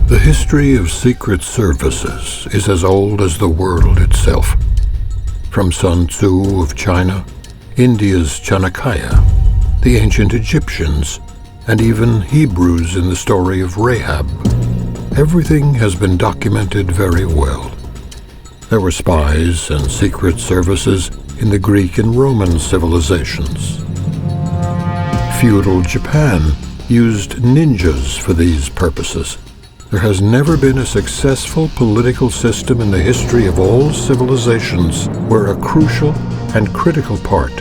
The history of secret services is as old as the world itself. From Sun Tzu of China, India's Chanakya, the ancient Egyptians, and even Hebrews in the story of Rahab, everything has been documented very well. There were spies and secret services in the Greek and Roman civilizations. Feudal Japan used ninjas for these purposes. There has never been a successful political system in the history of all civilizations where a crucial and critical part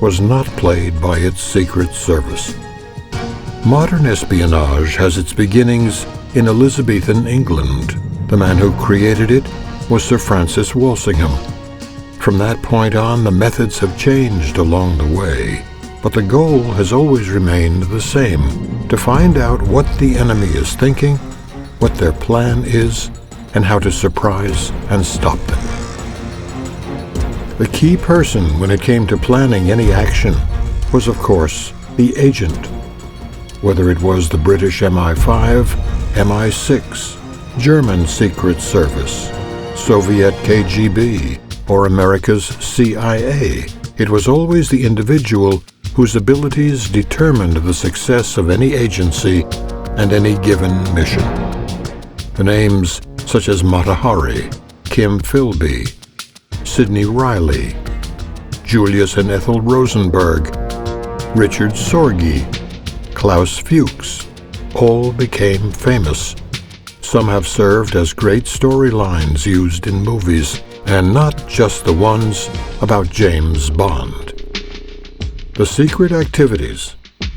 was not played by its secret service. Modern espionage has its beginnings in Elizabethan England. The man who created it was Sir Francis Walsingham. From that point on, the methods have changed along the way, but the goal has always remained the same: to find out what the enemy is thinking, what their plan is, and how to surprise and stop them. The key person when it came to planning any action was, of course, the agent. Whether it was the British MI5, MI6, German Secret Service, Soviet KGB, or America's CIA, it was always the individual whose abilities determined the success of any agency and any given mission. The names such as Mata Hari, Kim Philby, Sidney Riley, Julius and Ethel Rosenberg, Richard Sorge, Klaus Fuchs, all became famous. Some have served as great storylines used in movies, and not just the ones about James Bond. The secret activities,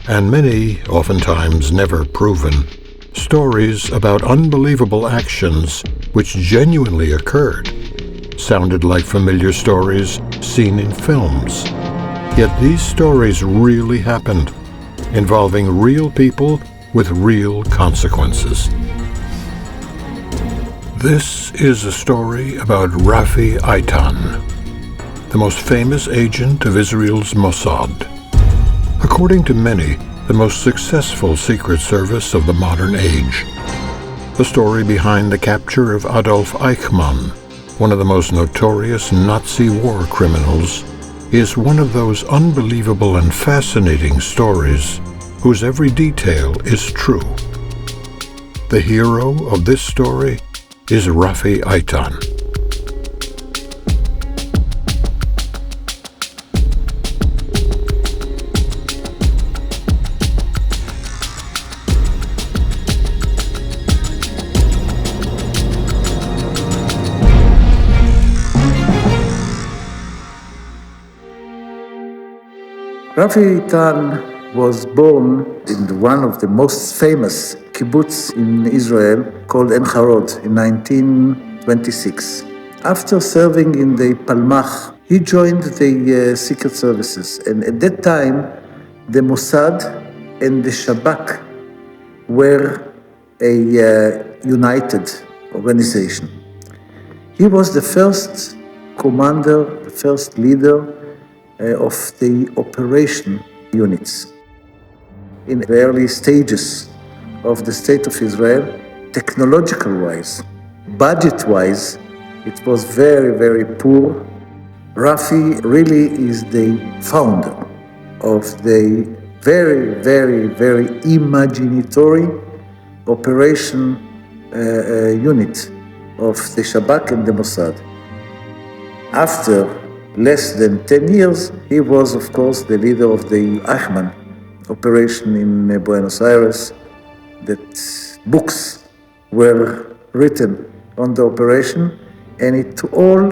and many, oftentimes never proven, stories about unbelievable actions which genuinely occurred, sounded like familiar stories seen in films. Yet these stories really happened, involving real people with real consequences. This is a story about Rafi Eitan, the most famous agent of Israel's Mossad. According to many, the most successful secret service of the modern age. The story behind the capture of Adolf Eichmann, one of the most notorious Nazi war criminals, is one of those unbelievable and fascinating stories whose every detail is true. The hero of this story is Rafi Eitan. Rafi Eitan was born in one of the most famous kibbutz in Israel called En Harod in 1926. After serving in the Palmach, he joined the secret services, and at that time the Mossad and the Shabak were a united organization. He was the first commander, the first leader of the operation units. In the early stages of the State of Israel, technological-wise, budget-wise, it was very, very poor. Rafi really is the founder of the very, very, very imaginatory operation unit of the Shabak and the Mossad. After less than 10 years, he was, of course, the leader of the Eichmana operation in Buenos Aires. That books were written on the operation, and it all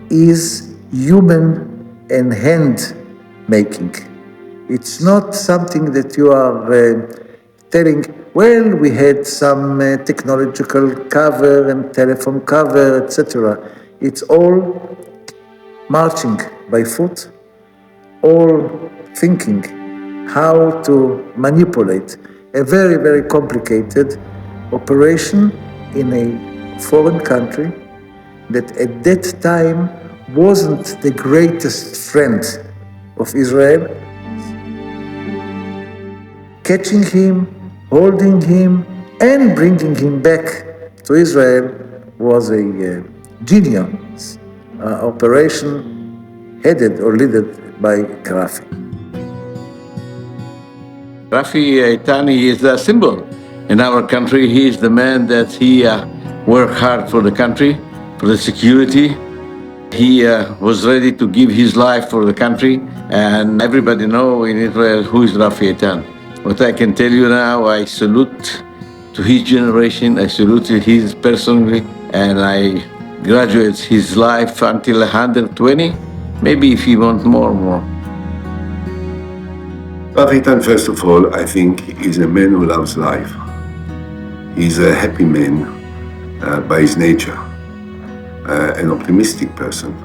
is human and hand making. It's not something that you are telling, well, we had some technological cover and telephone cover, etc. It's all marching by foot, all thinking how to manipulate a very, very complicated operation in a foreign country that at that time wasn't the greatest friend of Israel. Catching him, holding him, And bringing him back to Israel was a genius operation headed or led by Rafi. Rafi Eitani is a symbol in our country. He is the man that he worked hard for the country, for the security. He was ready to give his life for the country, and everybody know in Israel who is Rafi Eitan. What I can tell you now, I salute to his generation, I salute his personally, and I graduate his life until 120, maybe if he want more. Rafi Eitan, first of all, I think is a man who loves life. He's a happy man by his nature, an optimistic person.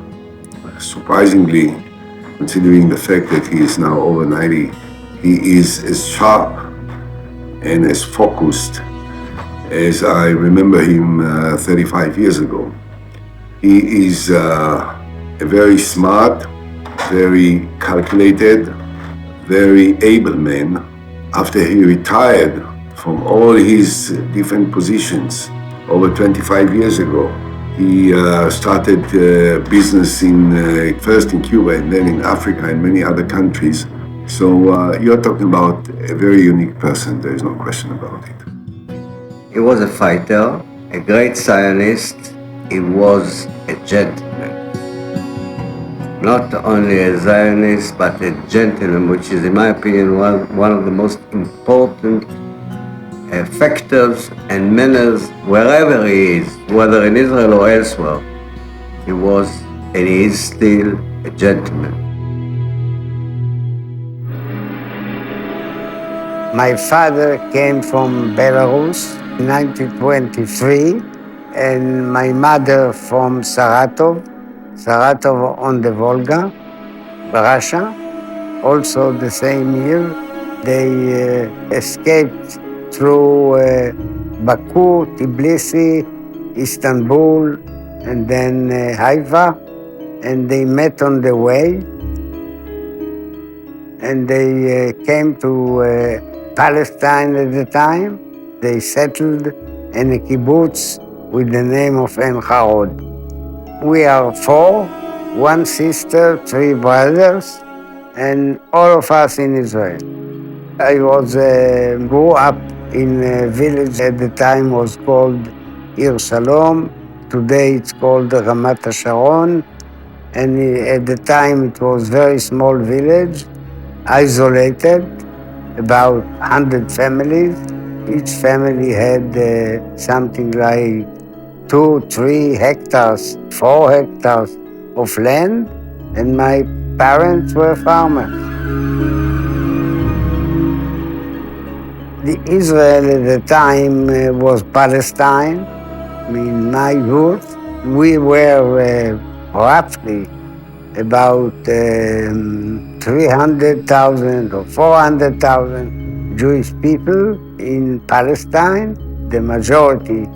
Surprisingly, considering the fact that he is now over 90, he is as sharp and as focused as I remember him 35 years ago. He is a very smart, very calculated, very able man. After he retired from all his different positions over 25 years ago, he started business first in Cuba and then in Africa and many other countries. So you're talking about a very unique person, there is no question about it. He was a fighter, a great Zionist. He was a gentleman. Not only a Zionist, but a gentleman, which is, in my opinion, one of the most important factors and manners wherever he is, whether in Israel or elsewhere. He was and he is still a gentleman. My father came from Belarus in 1923, and my mother from Saratov on the Volga, Russia. Also the same year, they escaped through Baku, Tbilisi, Istanbul, and then Haifa, and they met on the way, and they came to Palestine at the time. They settled in a kibbutz with the name of Ein Harod. We are 4, 1 sister, 3 brothers, and all of us in Israel. I grew up in a village at the time was called Ir Shalom. Today it's called Ramat HaSharon. And at the time it was a very small village, isolated, about 100 families. Each family had something like 2, 3 hectares, 4 hectares of land, and my parents were farmers. The Israel at the time was Palestine. In my youth, we were roughly about 300,000 or 400,000 Jewish people in Palestine. The majority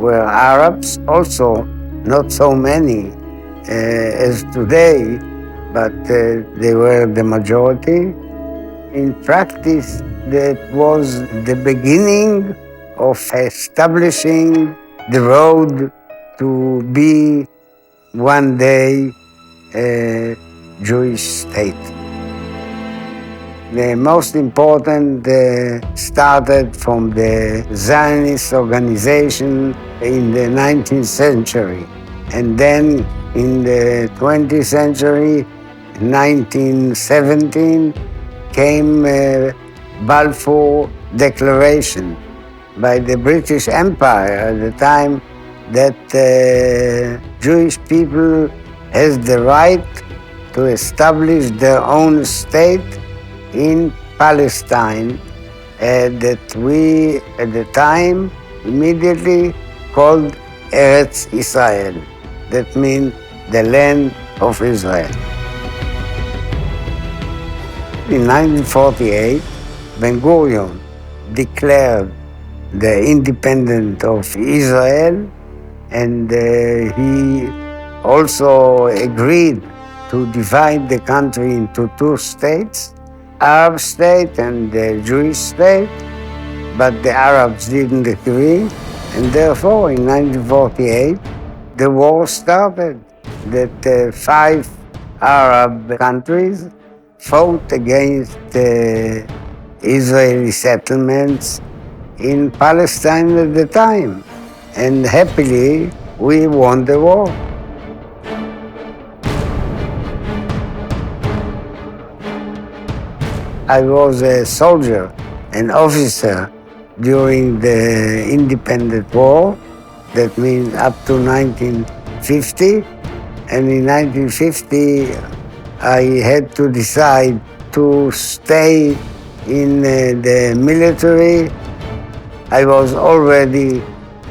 were Arabs, also not so many as today, but they were the majority. In practice, that was the beginning of establishing the road to be one day a Jewish state. The most important started from the Zionist organization in the 19th century. And then in the 20th century, 1917, came Balfour Declaration by the British Empire at the time that Jewish people has the right to establish their own state in Palestine that we, at the time, immediately called Eretz Israel. That means the land of Israel. In 1948, Ben-Gurion declared the independence of Israel, and he also agreed to divide the country into 2 states, Arab state and the Jewish state. but the Arabs didn't agree, and therefore in 1948 the war started. That 5 Arab countries fought against the Israeli settlements in Palestine at the time, and happily we won the war. I was a soldier, an officer during the independent war, that means up to 1950. And in 1950, I had to decide to stay in the military. I was already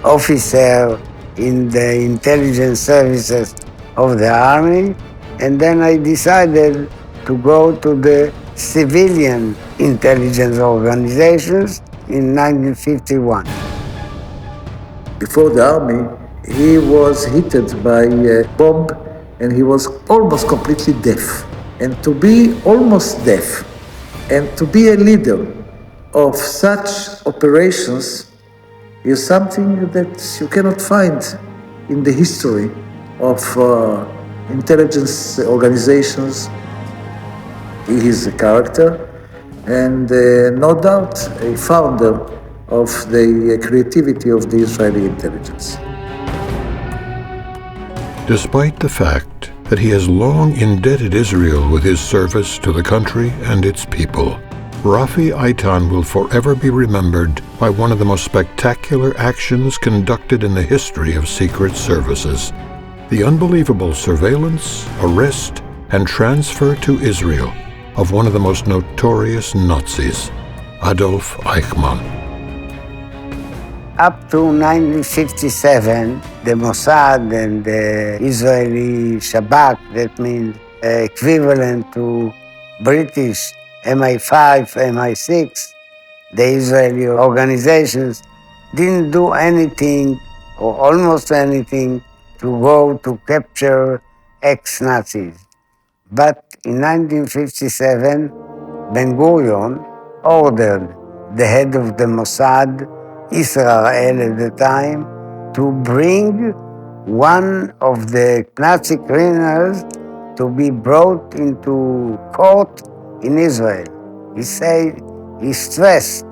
officer in the intelligence services of the army, and then I decided to go to the civilian intelligence organizations in 1951. Before the army, he was hit by a bomb and he was almost completely deaf. And to be almost deaf and to be a leader of such operations is something that you cannot find in the history of intelligence organizations. He is a character and no doubt a founder of the creativity of the Israeli intelligence. Despite the fact that he has long indebted Israel with his service to the country and its people, Rafi Eitan will forever be remembered by one of the most spectacular actions conducted in the history of secret services: the unbelievable surveillance, arrest, and transfer to Israel of one of the most notorious Nazis, Adolf Eichmann. Up to 1957, the Mossad and the Israeli Shabak, that means equivalent to British MI5, MI6, the Israeli organizations didn't do anything or almost anything to go to capture ex-Nazis. But in 1957, Ben-Gurion ordered the head of the Mossad, Israel at the time, to bring one of the Nazi criminals to be brought into court in Israel. He stressed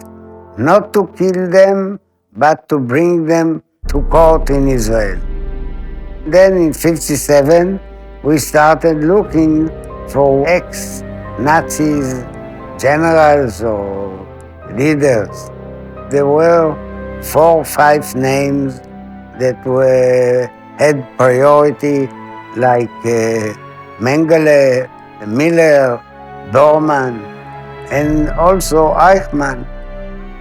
not to kill them, but to bring them to court in Israel. Then in 1957, we started looking for ex-Nazis, generals or leaders. There were 4 or 5 names that had priority, like Mengele, Miller, Bormann, and also Eichmann.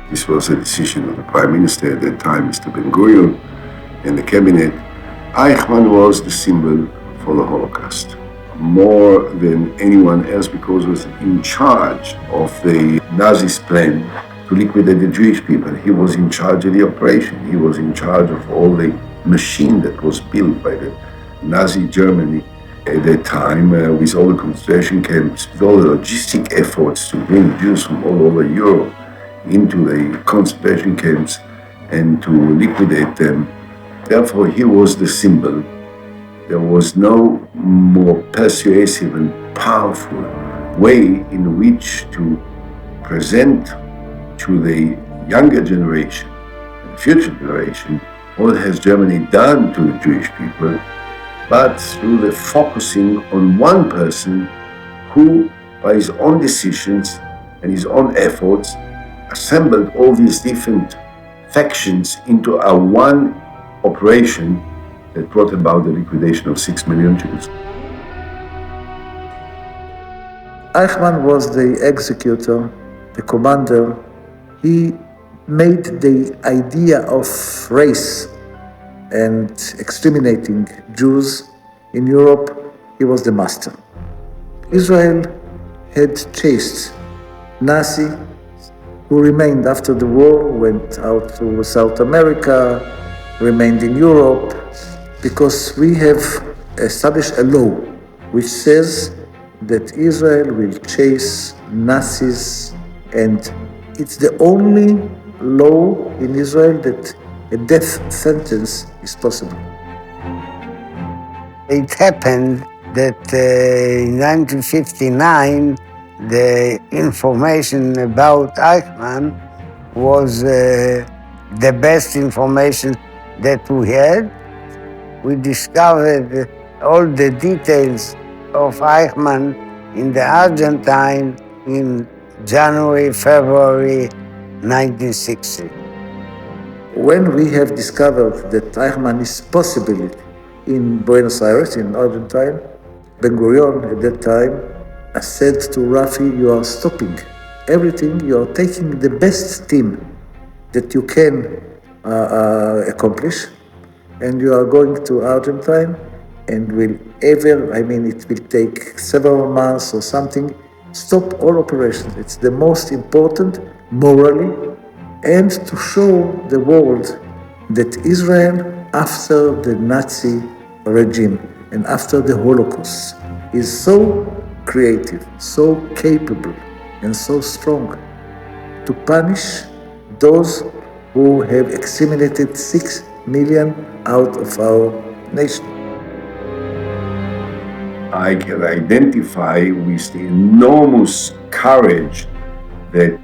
This was a decision of the Prime Minister at that time, Mr. Ben-Gurion, and the cabinet. Eichmann was the symbol for the Holocaust, more than anyone else, because he was in charge of the Nazis' plan to liquidate the Jewish people. He was in charge of the operation. He was in charge of all the machine that was built by the Nazi Germany at that time, with all the concentration camps, with all the logistic efforts to bring Jews from all over Europe into the concentration camps and to liquidate them. Therefore, he was the symbol. There was no more persuasive and powerful way in which to present to the younger generation and future generation what has Germany done to the Jewish people, but through the focusing on one person who, by his own decisions and his own efforts, assembled all these different factions into a one operation that brought about the liquidation of 6 million Jews. Eichmann was the executor, the commander. He made the idea of race and exterminating Jews in Europe, he was the master. Israel had chased Nazis who remained after the war, went out to South America, remained in Europe, because we have established a law which says that Israel will chase Nazis, and it's the only law in Israel that a death sentence is possible. It happened that in 1959, the information about Eichmann was the best information that we had. We discovered all the details of Eichmann in the Argentine in January, February 1960. When we have discovered that Eichmann is possible in Buenos Aires, in Argentine, Ben-Gurion at that time said to Rafi, you are stopping everything, you are taking the best team that you can accomplish, and you are going to Argentine and it will take several months or something, stop all operations. It's the most important morally, and to show the world that Israel, after the Nazi regime and after the Holocaust, is so creative, so capable, and so strong to punish those who have exterminated 6 million out of our nation. I can identify with the enormous courage that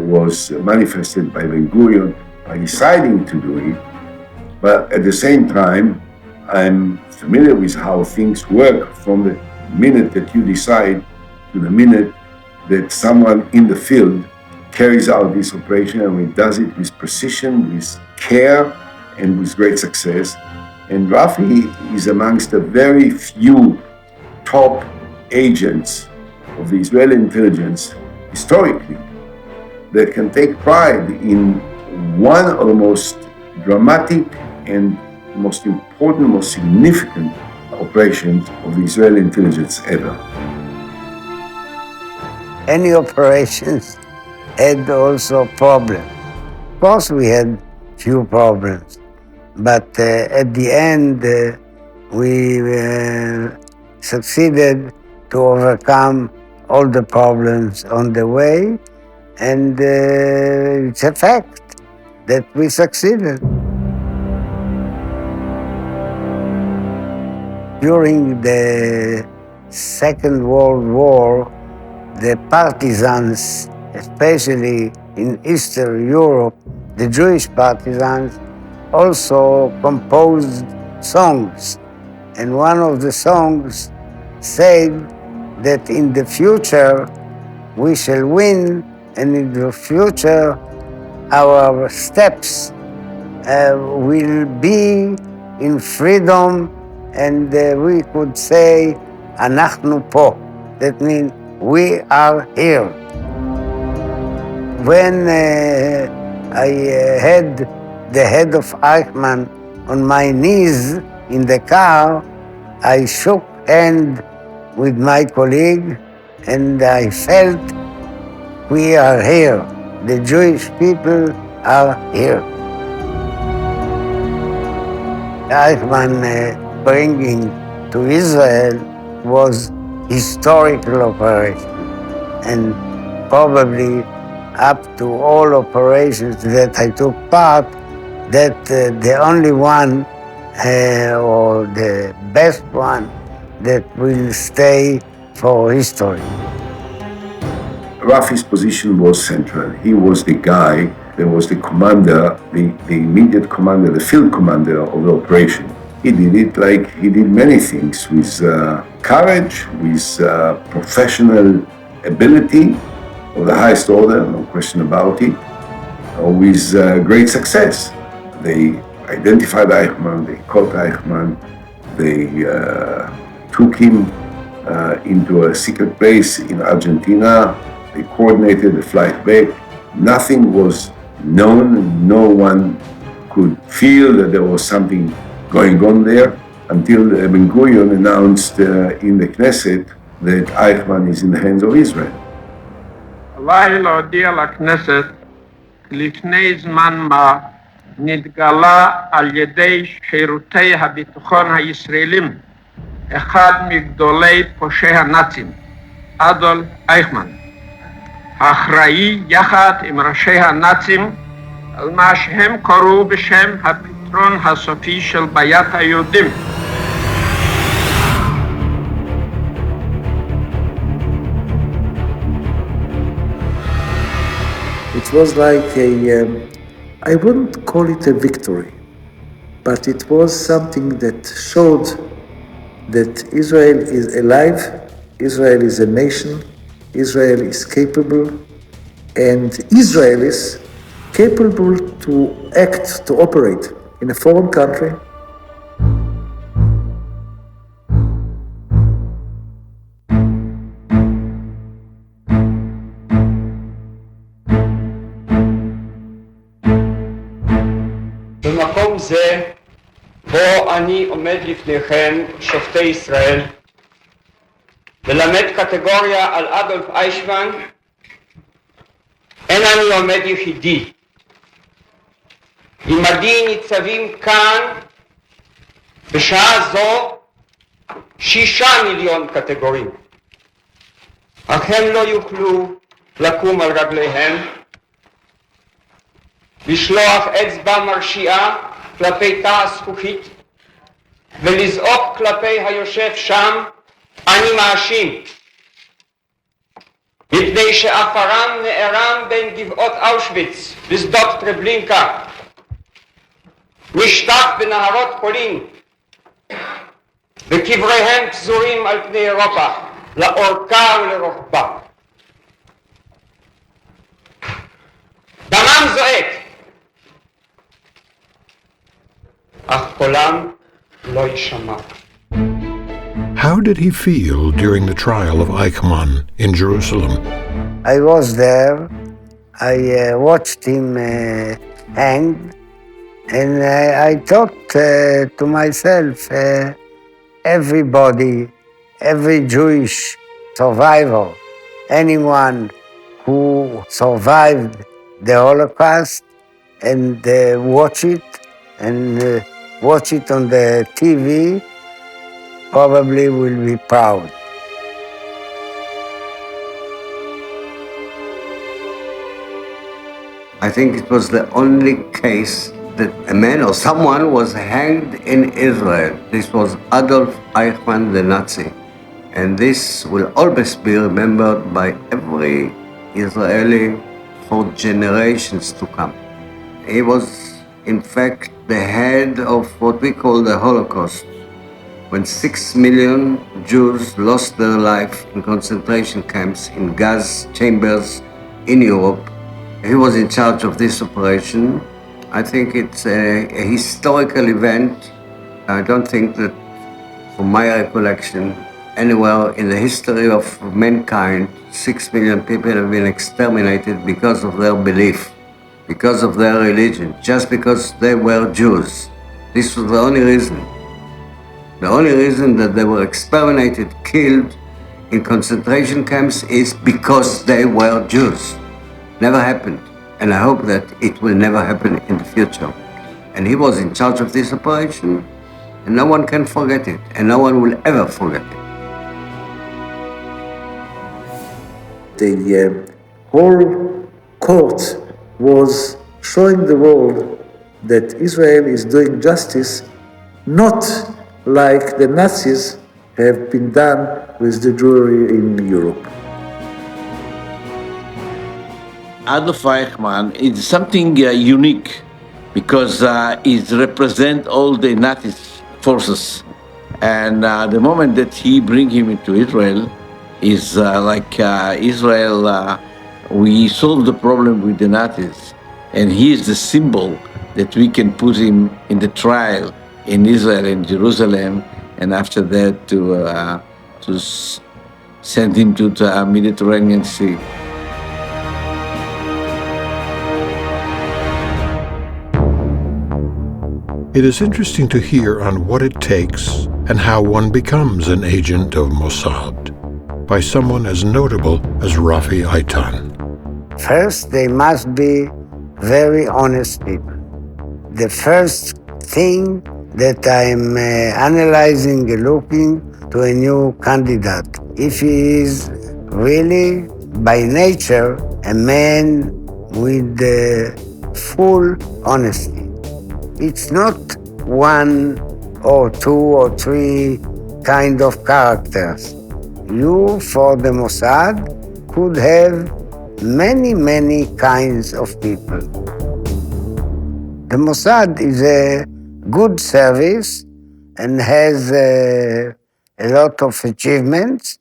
was manifested by Ben-Gurion by deciding to do it, but at the same time, I'm familiar with how things work from the minute that you decide to the minute that someone in the field carries out this operation, and he does it with precision, with care, and with great success. And Rafi is amongst the very few top agents of the Israeli intelligence historically that can take pride in one of the most dramatic and most important, most significant operations of the Israeli intelligence ever. Any operations had also problems. Of course, we had few problems, but at the end, we succeeded to overcome all the problems on the way, and it's a fact that we succeeded. During the Second World War, the partisans, especially in Eastern Europe, the Jewish partisans, also composed songs. And one of the songs said that in the future we shall win, and in the future our steps will be in freedom, and we could say, אנחנו פה. That means we are here. When I had the head of Eichmann on my knees in the car, I shook hand with my colleague, and I felt we are here. The Jewish people are here. Eichmann bringing to Israel was historical operation, and probably up to all operations that I took part, that the only one or the best one that will stay for history. Rafi's position was central. He was the guy that was the commander, the immediate commander, the field commander of the operation. He did it like he did many things, with courage, with professional ability of the highest order, no question about it, with great success. They identified Eichmann, they caught Eichmann, they took him into a secret base in Argentina, they coordinated the flight back. Nothing was known, no one could feel that there was something going on there until Ben-Gurion announced in the Knesset that Eichmann is in the hands of Israel. עליי להודיע לכנסת לפני זמן מה נתגלה על ידי שירותי הביטחון הישראלים אחד מגדולי פושעי הנאצים, אדולף אייכמן, האחראי יחד עם ראשי הנאצים על מה שהם קראו בשם הפתרון הסופי של בעיית היהודים. It was like I wouldn't call it a victory, but it was something that showed that Israel is alive, Israel is a nation, Israel is capable, and Israel is capable to act, to operate in a foreign country. במקום זה, בו אני עומד לפניכם, שופטי ישראל, ללמד קטגוריה על אדולף אייכמן, אין אני עומד יחידי. עמדי ניצבים כאן, בשעה זו, 6 מיליון קטגורים. אך הם לא יוכלו לקום על רגליהם, לשלוח אצבע מרשיעה כלפי תא הזכוכית ולזעוק כלפי היושב שם, אני מאשים. מפני שאפרם נערם בין גבעות אושוויץ ושדות טרבלינקה, נשטף בנהרות פולין, וקבריהם פזורים על פני אירופה, לאורכה ולרוחבה. דמם זועק, אך קולם לא יישמע. How did he feel during the trial of Eichmann in Jerusalem? I was there. I watched him hanged, and I thought to myself, everybody, every Jewish survivor, anyone who survived the Holocaust and watch it on the TV, probably will be proud. I think it was the only case that a man or someone was hanged in Israel. This was Adolf Eichmann, the Nazi. And this will always be remembered by every Israeli for generations to come. He was, in fact, the head of what we call the Holocaust, when 6 million Jews lost their life in concentration camps, in gas chambers in Europe. He was in charge of this operation. I think it's a historical event. I don't think that, from my recollection, anywhere in the history of mankind, 6 million people have been exterminated because of their belief, because of their religion, just because they were Jews. This was the only reason. The only reason that they were exterminated, killed in concentration camps is because they were Jews. Never happened. And I hope that it will never happen in the future. And he was in charge of this operation, and no one can forget it, and no one will ever forget it. The whole court was showing the world that Israel is doing justice, not like the Nazis have been done with the Jewry in Europe. Adolf Eichmann is something unique because it represents all the Nazi forces. And the moment that he bring him into Israel is like Israel, we solved the problem with the Nazis. And he is the symbol that we can put him in the trial in Israel and Jerusalem, and after that to send him to the Mediterranean Sea. It is interesting to hear on what it takes and how one becomes an agent of Mossad by someone as notable as Rafi Eitan. First, they must be very honest people. The first thing that I'm analyzing, looking to a new candidate, if he is really by nature a man with full honesty. It's not one or two or three kind of characters. You, for the Mossad, could have many, many kinds of people. The Mossad is a good service and has a lot of achievements,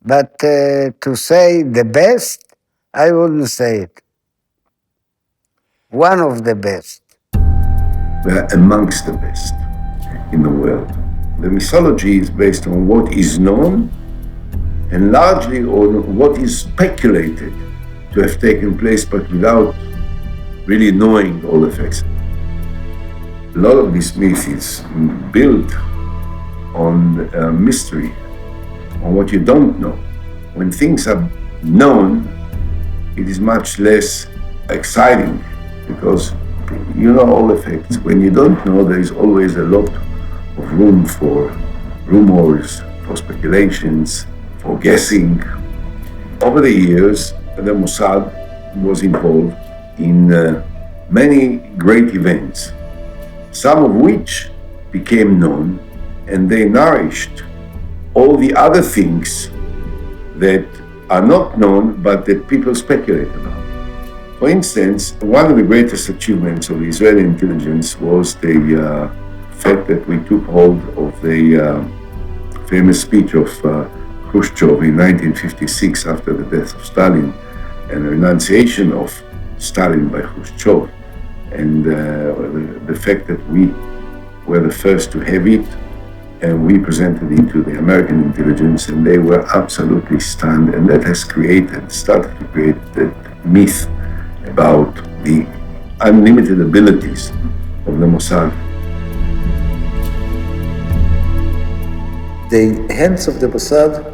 but to say the best, I wouldn't say it. One of the best. They're amongst the best in the world. The mythology is based on what is known and largely on what is speculated to have taken place, but without really knowing all the facts. A lot of this myth is built on mystery, on what you don't know. When things are known, it is much less exciting because you know all the facts. When you don't know, there is always a lot of room for rumors, for speculations, for guessing. Over the years, the Mossad was involved in many great events, some of which became known, and they nourished all the other things that are not known but that people speculate about. For instance, one of the greatest achievements of Israeli intelligence was the fact that we took hold of the famous speech of Khrushchev in 1956 after the death of Stalin, and the renunciation of Stalin by Khrushchev, and the fact that we were the first to have it, and we presented it to the American intelligence, and they were absolutely stunned, and that has started to create that myth about the unlimited abilities of the Mossad. The hands of the Mossad,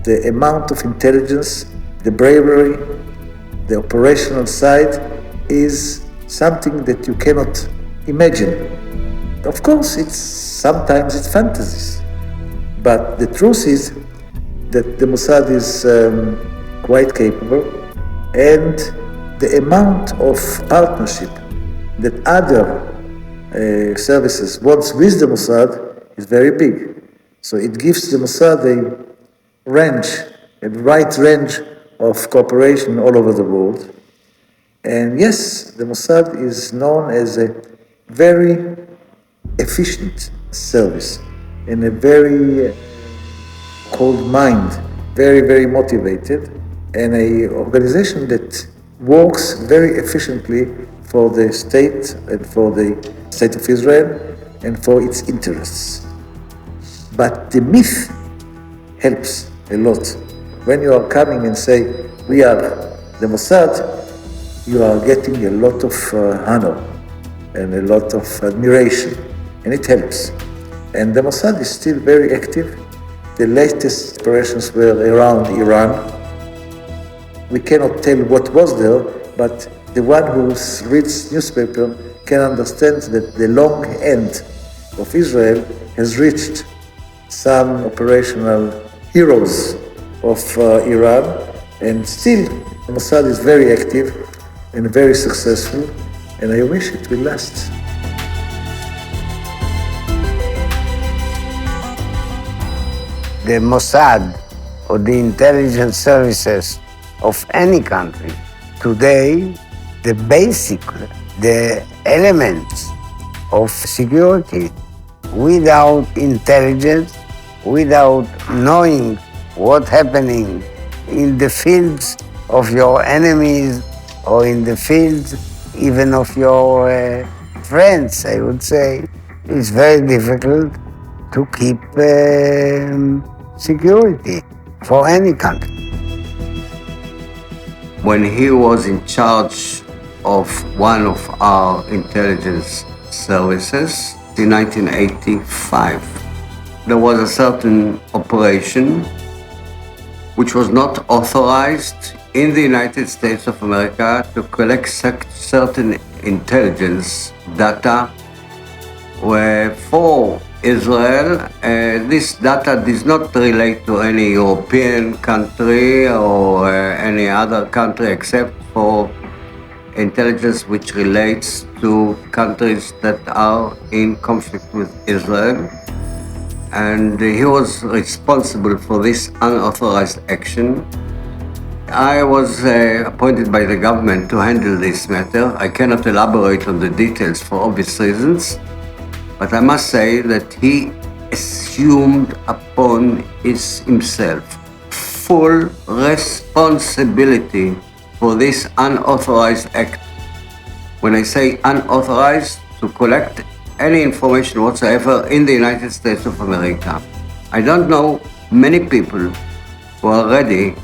the amount of intelligence, the bravery, the operational side is something that you cannot imagine. Of course, sometimes it's fantasies, but the truth is that the Mossad is quite capable, and the amount of partnership that other services want with the Mossad is very big. So it gives the Mossad a right range of cooperation all over the world. And yes, the Mossad is known as a very efficient service and a very cold mind, very, very motivated, and an organization that works very efficiently for the state and for the state of Israel and for its interests. But the myth helps a lot. When you are coming and say, we are the Mossad, you are getting a lot of honor and a lot of admiration, and it helps. And the Mossad is still very active. The latest operations were around Iran. We cannot tell what was there, but the one who reads newspaper can understand that the long end of Israel has reached some operational heroes of Iran, and still Mossad is very active and very successful, and I wish it will last. The Mossad or the intelligence services of any country today, the elements of security, without intelligence, without knowing what's happening in the fields of your enemies or in the fields even of your friends, I would say, it's very difficult to keep security for any country. When he was in charge of one of our intelligence services in 1985, there was a certain operation which was not authorized in the United States of America to collect certain intelligence data for Israel. This data does not relate to any European country or any other country except for intelligence which relates to countries that are in conflict with Israel. And he was responsible for this unauthorized action. I was appointed by the government to handle this matter. I cannot elaborate on the details for obvious reasons, but I must say that he assumed upon himself full responsibility for this unauthorized act. When I say unauthorized, to collect any information whatsoever in the United States of America. I don't know many people who were ready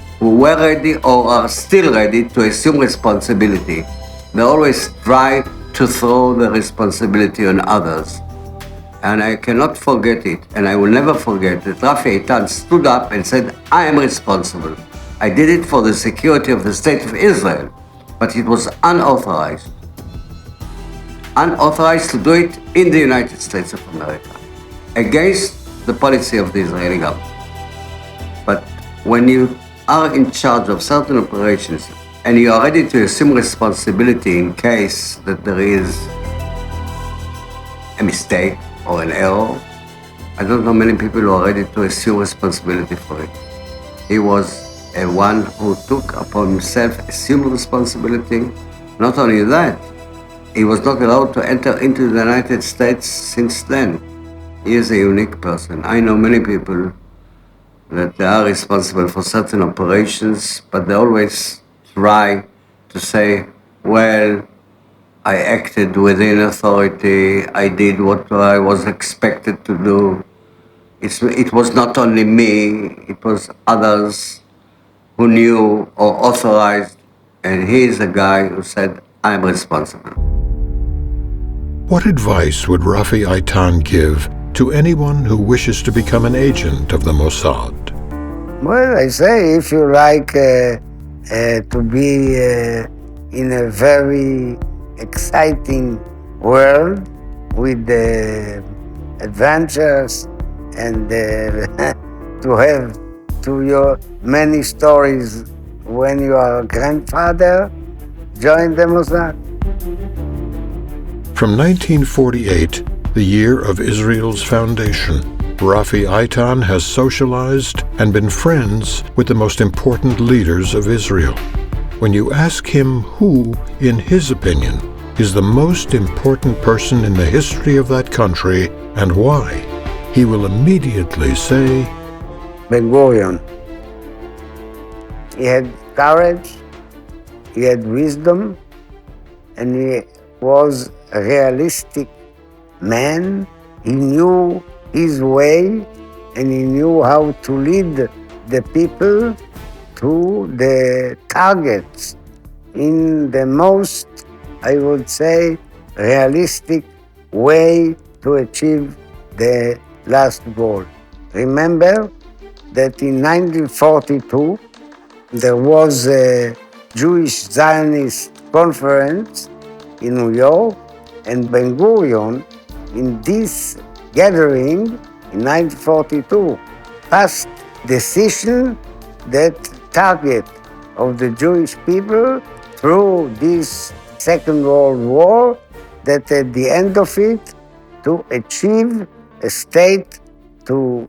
or are still ready to assume responsibility. They always try to throw the responsibility on others. And I cannot forget it, and I will never forget that Rafi Eitan stood up and said, I am responsible. I did it for the security of the State of Israel, but it was unauthorized. Unauthorized to do it in the United States of America, against the policy of the Israeli government. But when you are in charge of certain operations and you are ready to assume responsibility in case that there is a mistake or an error, I don't know many people who are ready to assume responsibility for it. He was a one who took upon himself, assumed responsibility. Not only that, he was not allowed to enter into the United States since then. He is a unique person. I know many people that they are responsible for certain operations, but they always try to say, well, I acted within authority, I did what I was expected to do. It was not only me, it was others who knew or authorized, and he is a guy who said, I'm responsible. What advice would Rafi Eitan give to anyone who wishes to become an agent of the Mossad? Well, I say, if you like to be in a very exciting world with adventures and to have your many stories when you are a grandfather, join the Mossad. From 1948, the year of Israel's foundation, Rafi Eitan has socialized and been friends with the most important leaders of Israel. When you ask him who, in his opinion, is the most important person in the history of that country and why, he will immediately say, Ben-Gurion. He had courage, he had wisdom, and he was a realistic man. He knew his way, and he knew how to lead the people to the targets in the most, I would say, realistic way to achieve the last goal. Remember that in 1942, there was a Jewish Zionist conference in New York, and Ben-Gurion, in this gathering in 1942, passed decision that target of the Jewish people through this Second World War, that at the end of it, to achieve a state to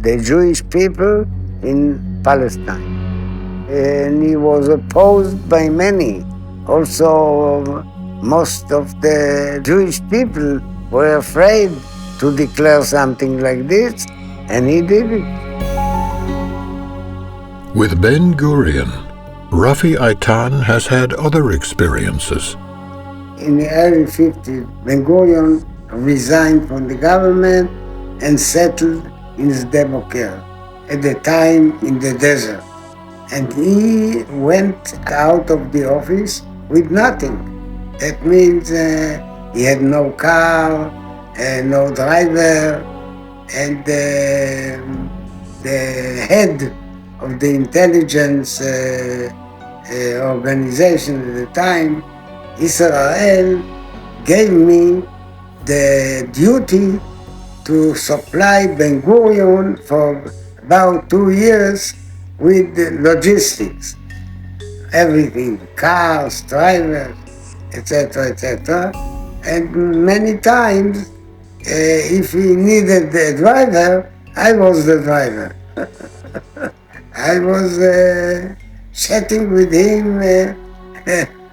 the Jewish people in Palestine. And he was opposed by many. Also, most of the Jewish people were afraid to declare something like this, and he did it. With Ben-Gurion, Rafi Eitan has had other experiences. In the early 50s, Ben-Gurion resigned from the government and settled in Sde-Boker, at the time in the desert. And he went out of the office with nothing. That means he had no car, no driver, and the head of the intelligence organization at the time, Israel, gave me the duty to supply Ben-Gurion for about 2 years with logistics, everything, cars, drivers. etc., etc. And many times, if he needed a driver, I was the driver. I was chatting with him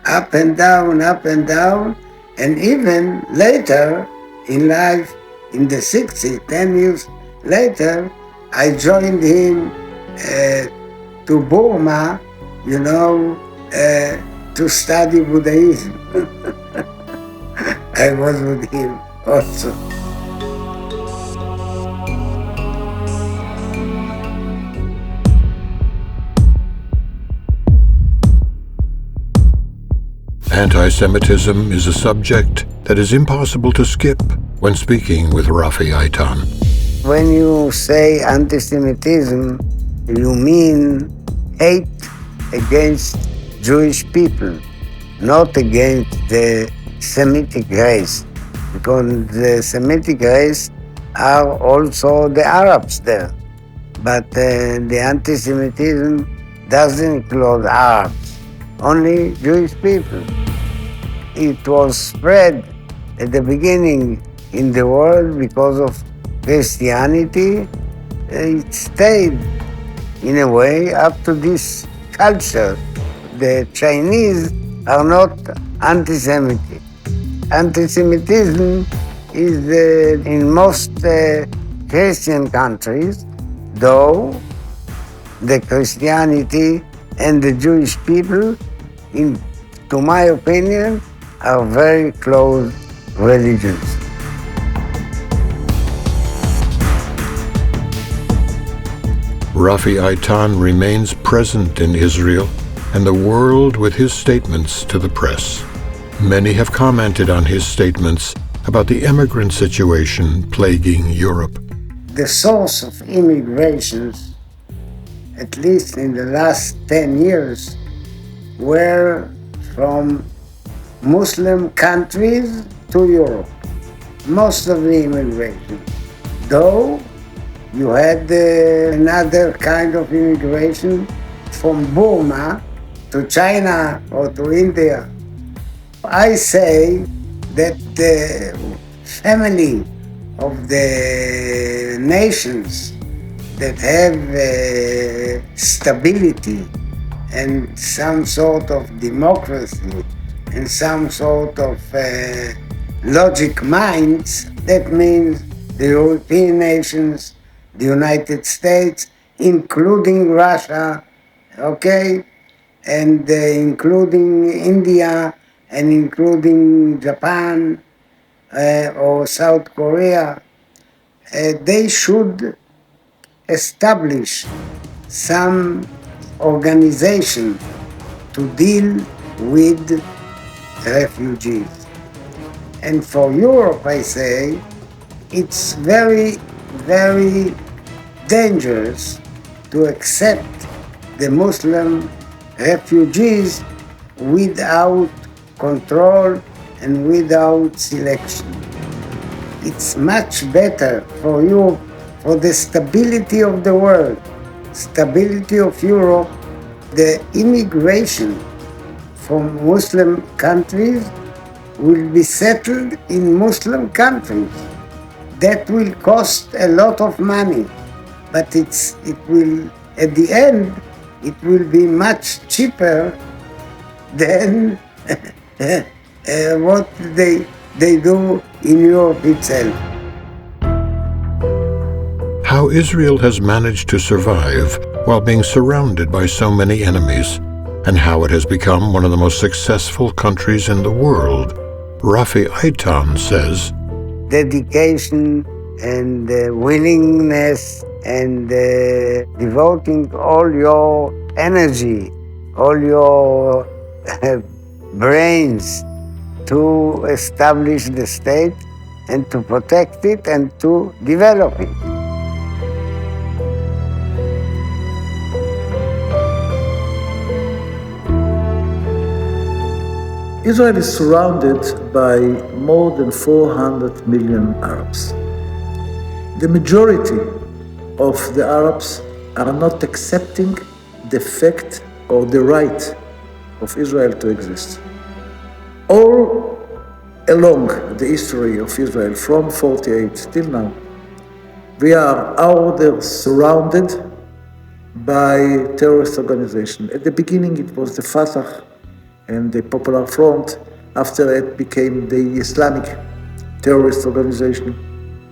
up and down, up and down, and even later in life, in the 60s, 10 years later, I joined him to Burma, to study Buddhism. I was with him also. Anti-Semitism is a subject that is impossible to skip when speaking with Rafi Eitan. When you say anti-Semitism, you mean hate against Jewish people, not against the Semitic race, because the Semitic race are also the Arabs there. But the anti-Semitism doesn't include Arabs, only Jewish people. It was spread at the beginning in the world because of Christianity. It stayed in a way up to this culture. The Chinese are not anti-Semitic. Anti-Semitism is in most Christian countries, though the Christianity and the Jewish people, to my opinion, are very close religions. Rafi Eitan remains present in Israel and the world with his statements to the press. Many have commented on his statements about the immigrant situation plaguing Europe. The source of immigrations, at least in the last 10 years, were from Muslim countries to Europe. Most of the immigration. Though you had another kind of immigration from Burma to China or to India. I say that the family of the nations that have stability and some sort of democracy and some sort of logic minds, that means the European nations, the United States, including Russia, okay, and including India and including Japan or South Korea, they should establish some organization to deal with refugees. And for Europe, I say, it's very, very dangerous to accept the Muslim refugees without control and without selection. It's much better for Europe, for the stability of the world, stability of Europe, the immigration from Muslim countries will be settled in Muslim countries. That will cost a lot of money, but it will, at the end, it will be much cheaper than what they do in Europe itself. How Israel has managed to survive while being surrounded by so many enemies, and how it has become one of the most successful countries in the world, Rafi Eitan says, dedication and willingness and devoting all your energy, all your brains to establish the state and to protect it and to develop it. Israel is surrounded by more than 400 million Arabs. The majority of the Arabs are not accepting the fact or the right of Israel to exist. All along the history of Israel, from 48 till now, we are either surrounded by terrorist organizations. At the beginning, it was the Fatah and the Popular Front. After it became the Islamic terrorist organization.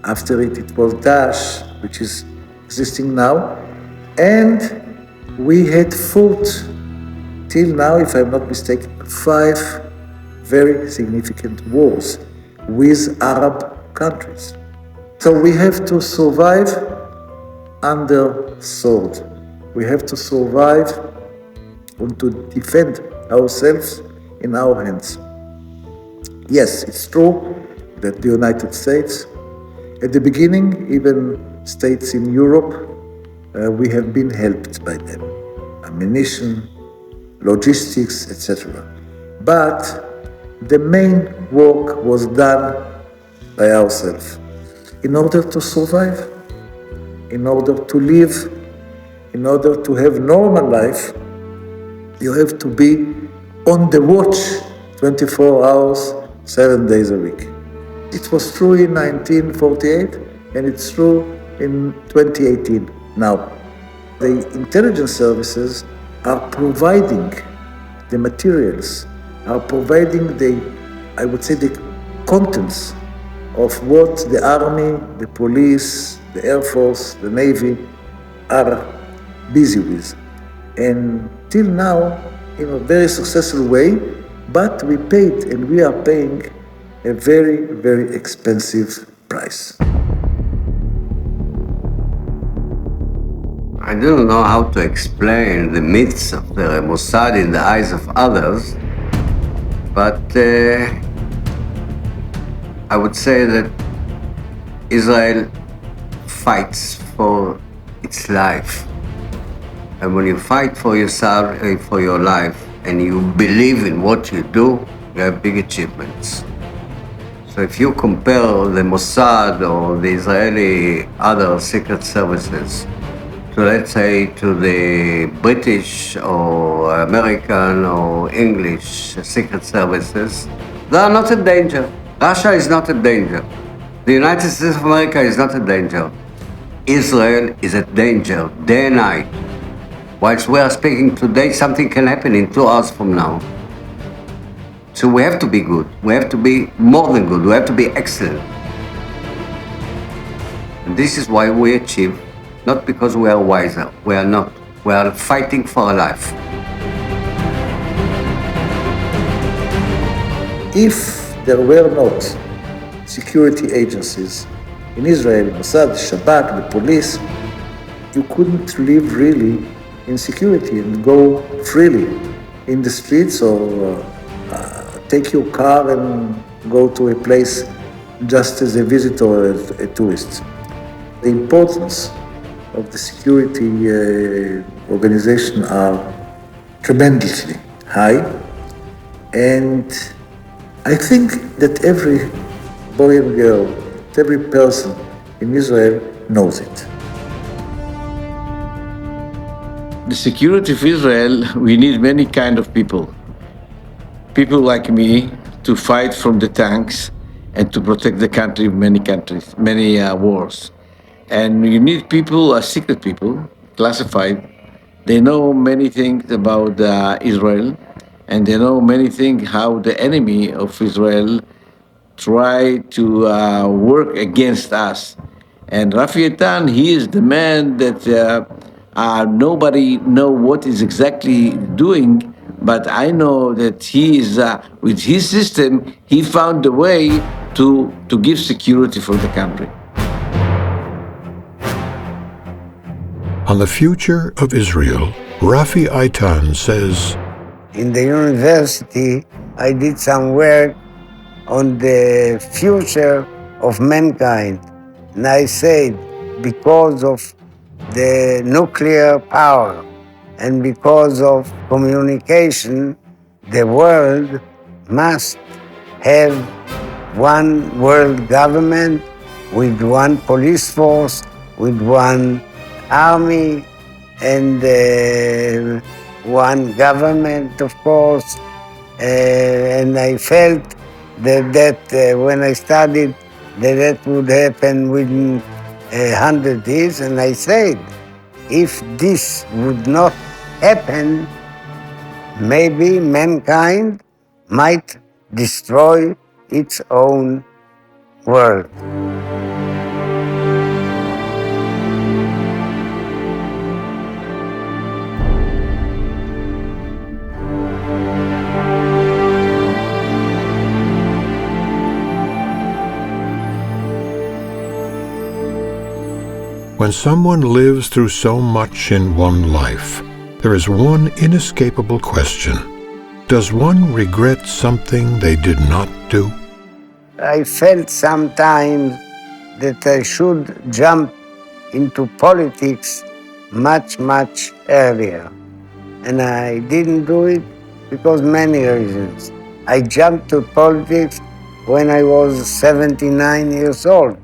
After it, it was Daesh, which is existing now. And we had fought till now, if I'm not mistaken, 5 very significant wars with Arab countries. So we have to survive under sword. We have to survive and to defend ourselves in our hands. Yes, it's true that the United States, at the beginning, even states in Europe, we have been helped by them. Ammunition, logistics, etc. But the main work was done by ourselves. In order to survive, in order to live, in order to have normal life, you have to be on the watch 24 hours, 7 days a week. It was true in 1948 and it's true in 2018 now. The intelligence services are providing the materials, are providing I would say, the contents of what the army, the police, the Air Force, the Navy are busy with. And till now, in a very successful way, but we paid and we are paying a very, very expensive price. I don't know how to explain the myths of the Mossad in the eyes of others, but I would say that Israel fights for its life. And when you fight for yourself, for your life, and you believe in what you do, you have big achievements. So if you compare the Mossad or the Israeli other secret services to, let's say, to the British or American or English secret services, they are not a danger. Russia is not a danger. The United States of America is not a danger. Israel is a danger, day and night. Whilst we are speaking today, something can happen in 2 hours from now. So we have to be good. We have to be more than good. We have to be excellent. And this is why we achieve, not because we are wiser. We are not. We are fighting for our life. If there were not security agencies in Israel, Mossad, Shabak, the police, you couldn't live really in security and go freely in the streets or take your car and go to a place just as a visitor or as a tourist. The importance of the security organization are tremendously high, and I think that every boy and girl, every person in Israel knows it. The security of Israel, we need many kind of people. People like me to fight from the tanks and to protect the country of many countries, many wars. And you need people, secret people, classified. They know many things about Israel, and they know many things how the enemy of Israel try to work against us. And Rafi Eitan, he is the man that nobody know what is exactly doing, but I know that he is, with his system, he found a way to give security for the country. On the future of Israel, Rafi Eitan says, in the university, I did some work on the future of mankind. And I said, because of the nuclear power and because of communication, the world must have one world government with one police force, with one army, and one government, of course. and I felt that when I studied that would happen within 100 years, and I said, if this would not happen, maybe mankind might destroy its own world. When someone lives through so much in one life, there is one inescapable question. Does one regret something they did not do? I felt sometimes that I should jump into politics much, much earlier. And I didn't do it because many reasons. I jumped to politics when I was 79 years old,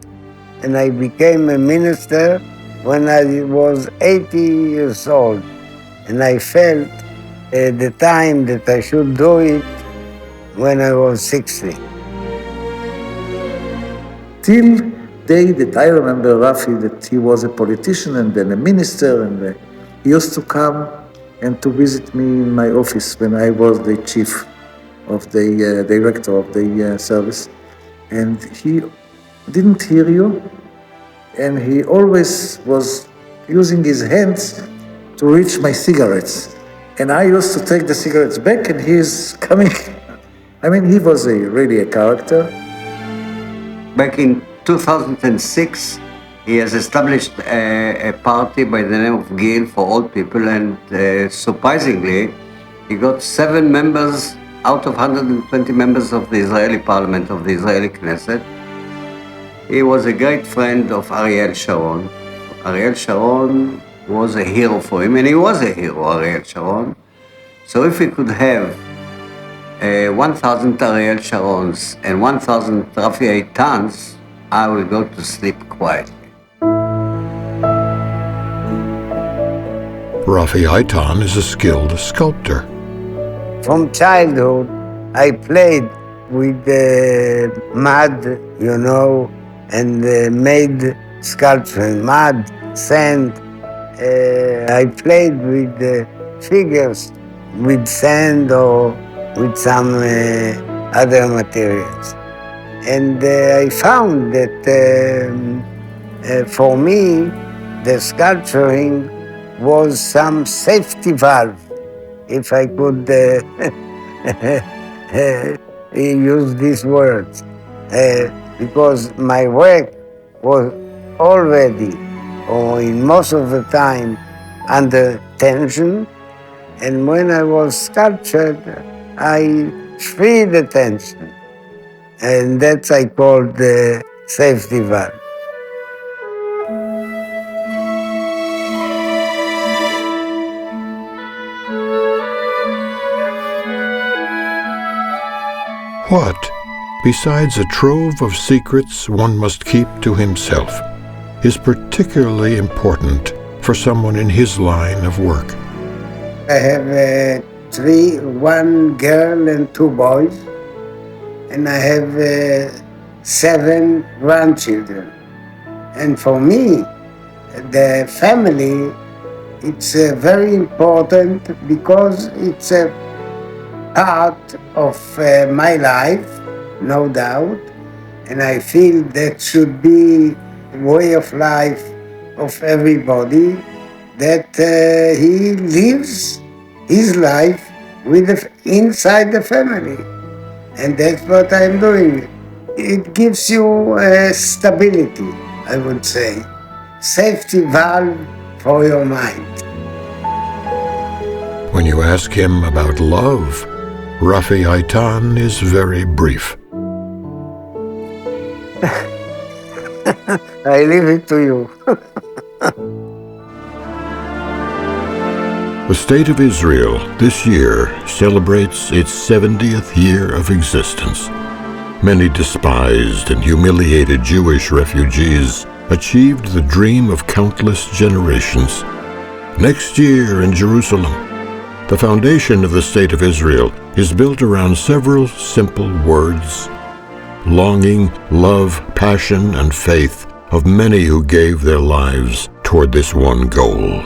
and I became a minister when I was 80 years old. And I felt at the time that I should do it when I was 60. Till day that I remember Rafi, that he was a politician and then a minister, and he used to come and to visit me in my office when I was the chief of the director of the service. And he didn't hear you, and he always was using his hands to reach my cigarettes. And I used to take the cigarettes back, and he's coming. I mean, he was really a character. Back in 2006, he has established a party by the name of Gil for Old People, and surprisingly, he got 7 members out of 120 members of the Israeli parliament, of the Israeli Knesset. He was a great friend of Ariel Sharon. Ariel Sharon was a hero for him, and he was a hero, Ariel Sharon. So if we could have 1,000 Ariel Sharons and 1,000 Rafi Eitans, I will go to sleep quietly. Rafi Eitan is a skilled sculptor. From childhood, I played with mud, and made sculpture, mud, sand. I played with figures, with sand or with some other materials. And I found that for me, the sculpturing was some safety valve, if I could use these words, because my work was already, or in most of the time, under tension, and when I was sculptured, I freed the tension, and that I called the safety valve. What, besides a trove of secrets one must keep to himself, is particularly important for someone in his line of work? I have 3, 1 girl and 2 boys, and I have 7 grandchildren. And for me, the family, it's very important because it's a part of my life, no doubt, and I feel that should be the way of life of everybody, that he lives his life inside the family. And that's what I'm doing. It gives you stability, I would say. Safety valve for your mind. When you ask him about love, Rafi Eitan is very brief. I leave it to you. The State of Israel this year celebrates its 70th year of existence. Many despised and humiliated Jewish refugees achieved the dream of countless generations. Next year in Jerusalem, The foundation of the State of Israel is built around several simple words: longing, love, passion, and faith of many who gave their lives toward this one goal.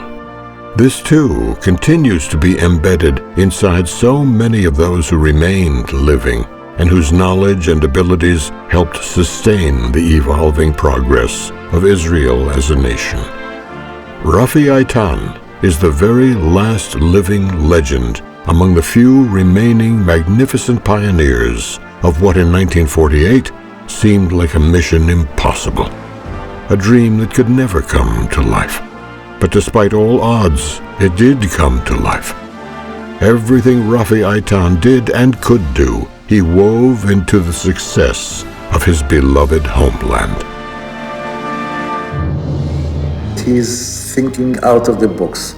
This, too, continues to be embedded inside so many of those who remained living and whose knowledge and abilities helped sustain the evolving progress of Israel as a nation. Rafi Eitan is the very last living legend among the few remaining magnificent pioneers of what in 1948 seemed like a mission impossible, a dream that could never come to life. But despite all odds, it did come to life. Everything Rafi Eitan did and could do, he wove into the success of his beloved homeland. He's thinking out of the box.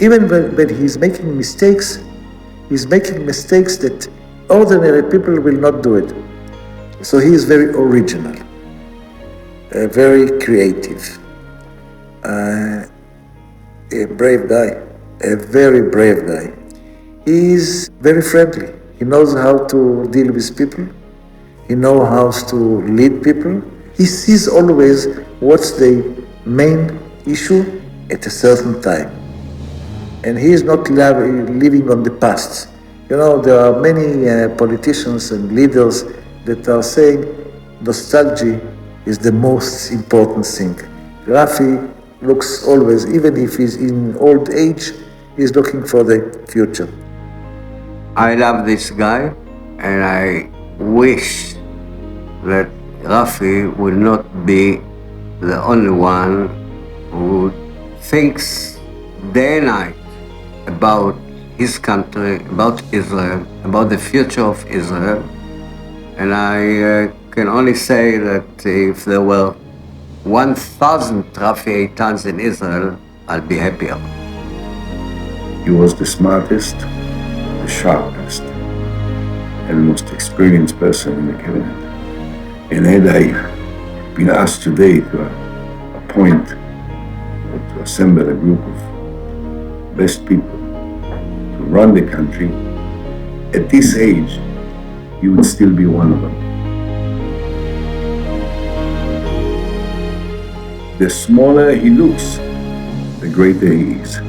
Even when he's making mistakes that ordinary people will not do it. So he is very original, very creative, a brave guy, a very brave guy. He is very friendly. He knows how to deal with people. He knows how to lead people. He sees always what's the main issue at a certain time. And he is not living on the past. You know, there are many politicians and leaders that are saying nostalgia is the most important thing. Rafi looks always, even if he's in old age, he's looking for the future. I love this guy, and I wish that Rafi will not be the only one who thinks day and night about his country, about Israel, about the future of Israel. And I can only say that if there were 1,000 Rafi Eitans in Israel, I'll be happier. He was the smartest, the sharpest, and most experienced person in the cabinet. And had I been asked today to appoint or to assemble a group of best people to run the country, at this age, he would still be one of them. The smaller he looks, the greater he is.